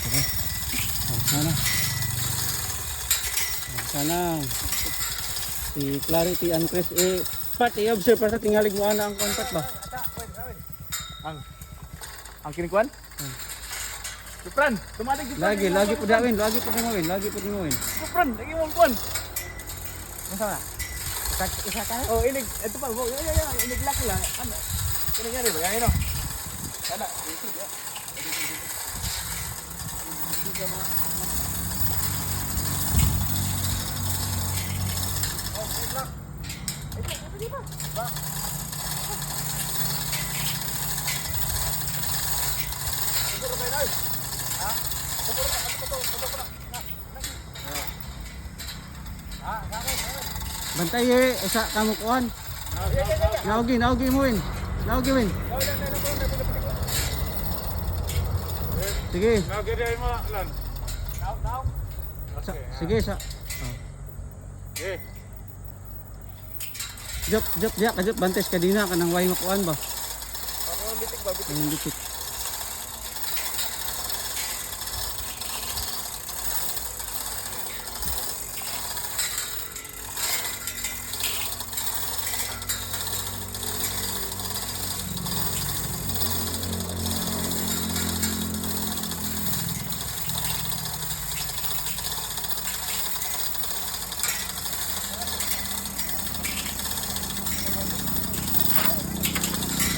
Tara. Sana. Sana. Si Clarity and Chris Pat, i-observe para tingalig mo ana ang kontak ba? Ang kinikuan? Supran, tumatig Lagi po dawin, lagi po dingawin. Supran, lagi mo kuan. Masa na? Isa ka na? Oh, inig, ito pa, inig lock lang. Ano? Inig nga rin ba? Yan, Ana, ito ya. Bantay sa kamukuan. Naugi mo win. Naugi win. Sige. Nagiri mo lan. Sige sa. Eh. Jop dia kajop bantes kadina kanang way makuan ba? Ako bitik ba bitik. Ang dikit.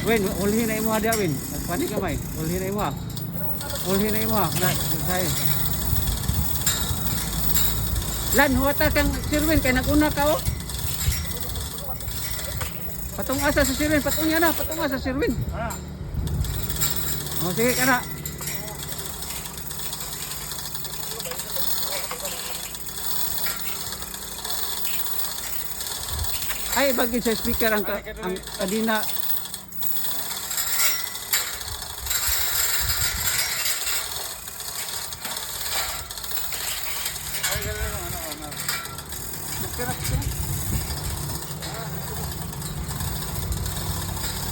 Win, ulhi na imo dia win. Pani ka may. Ulhi na imo. Ulhi na imo. Na say. Lan huwata kang Sirwin kay naguna ka oh. Patong asa sa Sirwin, patong yan na, patong asa sa Sirwin. Oh, sige ka na. Ay, bagay sa speaker ang kadina.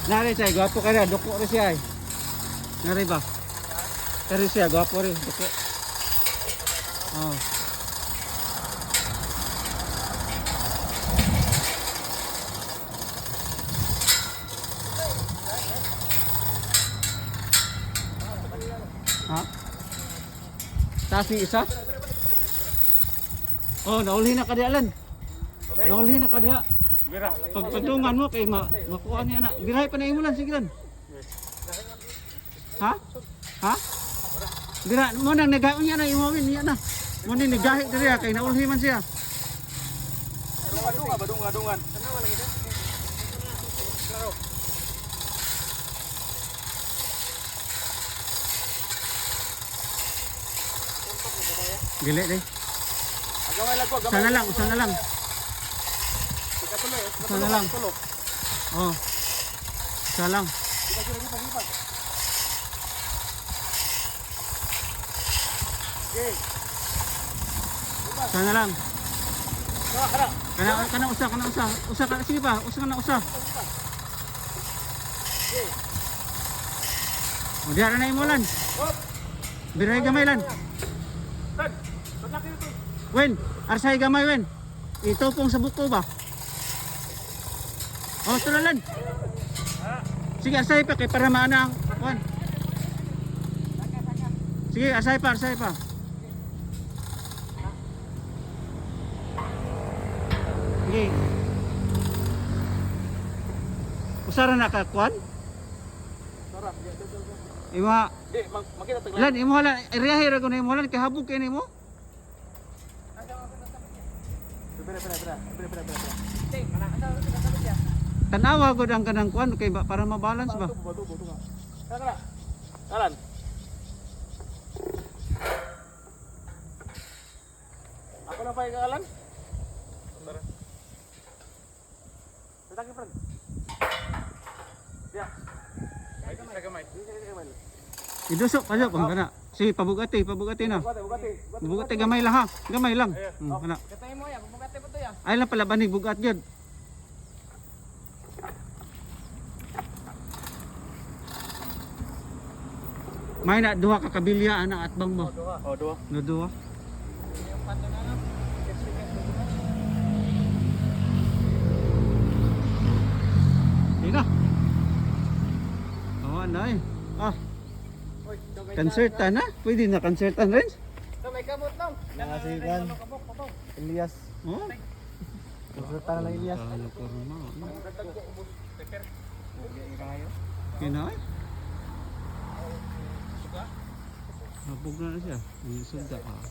Nari siya, gwapo ka rin, duko rin siya eh. Nari ba? Nari siya, gwapo rin, duko. Oh. Ha? Taas ni isa? Oh, nauli na ka di Alan. Nauli na ka diha. Bira. Pagpatungan mo kay makuha niya na. Birahay pa na imo lang sige lan. Ha? Ha? Bira mo nang nagaon niya na imawin niya na. Mo ni nagahi diri kay naulhi man siya. Badungan. Gili deh. Gamay lang ko, Sana lang, sana lang. Ikatuloy, Sana lang. Oh. Sana lang. Sana lang. Kana usa ka sige pa, usa ka na usa. O diara na imolan. Biray gamay lan. Wen, arsay gamay wen. Ito pong sa buko ba? Oh, tulalan. Sige, arsay pa kay para maana ang wan. Sige, arsay pa. Sige. Usara na ka kwan? Sarap. Ima, Di, makita taglan. lan imo lan area hira ko na imo lan kay habog kay nimo. Bira. Ting, mana asa ka siya? Tanawa gud ang kanang kwan kay para mabalance ba. Batu nga. Kana. Alan. Ako na pa Alan. Tara. Tataki friend. Ya. Ay, sa gamay. Idusok pa jud kana. Sige, pabugati na. Bugati gamay lang ha. Gamay lang. Kana. Katay mo ya, bubugate pa to ya. Ay lang pala banig bugat jud. May na duha ka kabilya ana atbang mo. Oh, duha. No duha. Ina. Oh, ano eh. Ah, concertan na? Pwede na concertan rin? May kamot lang. Nakasigan. Elias. Oh. Konsulta na lang Elias. Ano ko rin mo. Kina eh. Nabog na siya. Ang suga ah.